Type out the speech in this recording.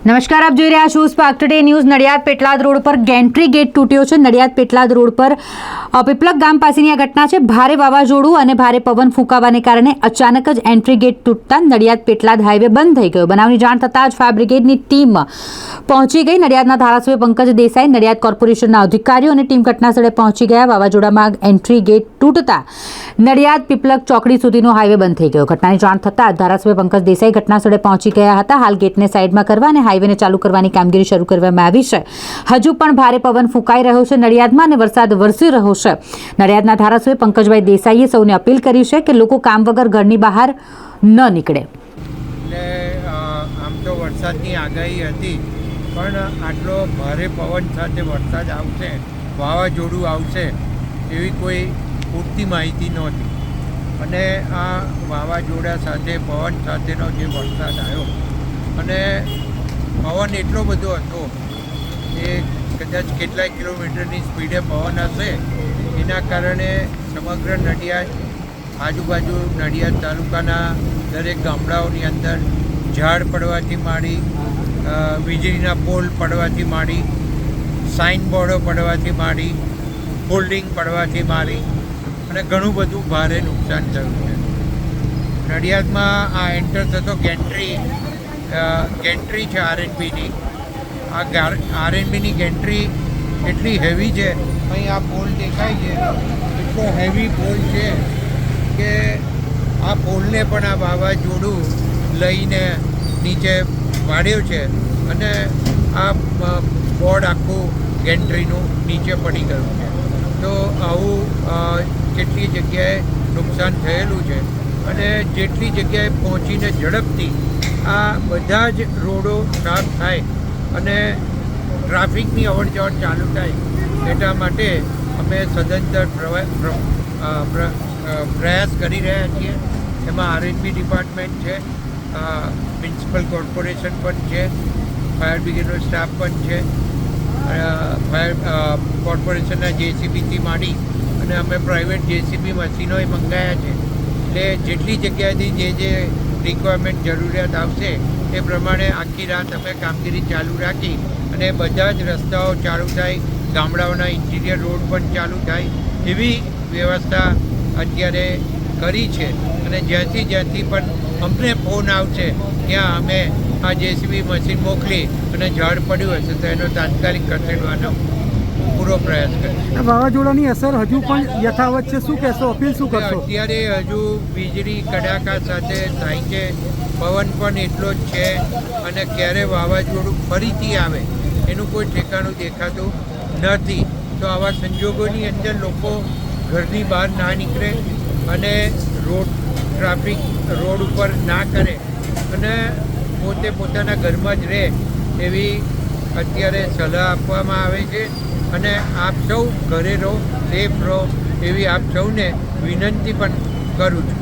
નમસ્કાર, આપ જોઈ રહ્યા છો spark today news. Nadiad Petlad road પર ગેન્ટ્રી ગેટ તૂટ્યો છે। નડિયાદ પેટલાદ રોડ પર પીપલક ગામ પાસેની આ ઘટના છે। ભારે વાવાઝોડું અને ભારે પવન ફૂંકાવાને કારણે અચાનક જ એન્ટ્રી ગેટ તૂટતા નડિયાદ પેટલાદ હાઈવે બંધ થઈ ગયો। બનાવની જાણ થતાં જ ફાયર બ્રિગેડની ટીમ પહોંચી ગઈ। નડિયાદના ધારાસભ્ય પંકજ દેસાઈ, નડિયાદ કોર્પોરેશનના અધિકારીઓ અને ટીમ ઘટનાસ્થળે પહોંચી ગયા। વાવાઝોડામાં એન્ટ્રી ગેટ તૂટતા નડિયાદ પીપલક ચોકડી સુધીનો હાઈવે બંધ થઈ ગયો। ઘટનાની જાણ થતાં જ ધારાસભ્ય પંકજ દેસાઈ ઘટનાસ્થળે પહોંચી ગયા હતા। હાલ ગેટને સાઈડમાં કરવા અને હાઈવેને ચાલુ કરવાની કામગીરી શરૂ કરવામાં આવી છે। હજુ પણ ભારે પવન ફૂંકાઈ રહ્યો છે નડિયાદમાં અને વરસાદ વરસી રહ્યો છે। નડિયાદના ધારાસભ્ય પંકજભાઈ દેસાઈએ સૌને અપીલ કરી છે કે લોકો કામ વગર ઘરની બહાર ન નીકળે। આમ તો વરસાદની આગાહી હતી, પણ આટલો ભારે પવન સાથે વરસાદ આવશે, વાવાઝોડું આવશે એવી કોઈ પૂરતી માહિતી નહોતી। અને આ વાવાઝોડા સાથે પવન સાથેનો જે વરસાદ આવ્યો અને પવન એટલો બધો હતો એ કદાચ કેટલાય કિલોમીટરની સ્પીડે પવન હશે, એના કારણે સમગ્ર નડિયાદ, આજુબાજુ નડિયાદ તાલુકાના દરેક ગામડાઓની અંદર ઝાડ પડવાથી માંડી, વીજળીના પોલ પડવાથી માંડી, સાઇન બોર્ડો પડવાથી માંડી, હોલ્ડિંગ પડવાથી માંડી અને ઘણું બધું ભારે નુકસાન થયું છે। નડિયાદમાં આ એન્ટર થતો ગેન્ટ્રી છે આરએનબીની। આ આરએનબીની ગેન્ટ્રી એટલી હેવી છે, અહીં આ પોલ દેખાય છે, એટલો હેવી પોલ છે કે આ પોલને પણ આ વાવાઝોડું લઈને નીચે વાળ્યો છે અને આ બોર્ડ આખું ગેન્ટ્રીનું નીચે પડી ગયું છે। તો આવું કેટલી જગ્યાએ નુકસાન થયેલું છે અને જેટલી જગ્યાએ પહોંચીને ઝડપથી આ બધા જ રોડો સાફ થાય અને ટ્રાફિકની અવરજવર ચાલુ થાય, એટલા માટે અમે સદંતર પ્રયાસ કરી રહ્યા છીએ। એમાં આરએનબી ડિપાર્ટમેન્ટ છે, મ્યુનિસિપલ કોર્પોરેશન પણ છે, ફાયર બ્રિગેડનો સ્ટાફ પણ છે, ફાયર કોર્પોરેશનના જેસીબીથી માંડી અને અમે પ્રાઇવેટ જેસીબી મશીનોએ મંગાવ્યા છે। એટલે જેટલી જગ્યાએથી જે રિક્વાયરમેન્ટ જરૂરિયાત આવશે એ પ્રમાણે આખી રાત અમે કામગીરી ચાલુ રાખી અને બધા જ રસ્તાઓ ચાલુ થાય, ગામડાઓના ઇન્ટિરિયર રોડ પણ ચાલુ થાય એવી વ્યવસ્થા અત્યારે કરી છે। અને જ્યાંથી પણ અમને ફોન આવશે ત્યાં અમે આ જેસીબી મશીન મોકલી અને ઝાડ પડ્યું હશે તો એનો તાત્કાલિક ખસેડવાનો પૂરો પ્રયાસ કરીશું। વાવાઝોડાની અસર હજુ પણ યથાવત છે, શું કહેશો, અપીલ શું કરશો? અત્યારે હજુ વીજળી કડાકા સાથે થાય છે, પવન પણ એટલો જ છે અને ક્યારે વાવાઝોડું ફરીથી આવે એનું કોઈ ઠેકાણું દેખાતું નથી। તો આવા સંજોગોની અંદર લોકો ઘરની બહાર ના નીકળે અને ટ્રાફિક રોડ ઉપર ના કરે અને પોતે પોતાના ઘરમાં જ રહે એવી અત્યારે સલાહ આપવામાં આવે છે। અને આપ સૌ ઘરે રહો, સેફ રહો એવી આપ સૌને વિનંતી પણ કરું છું।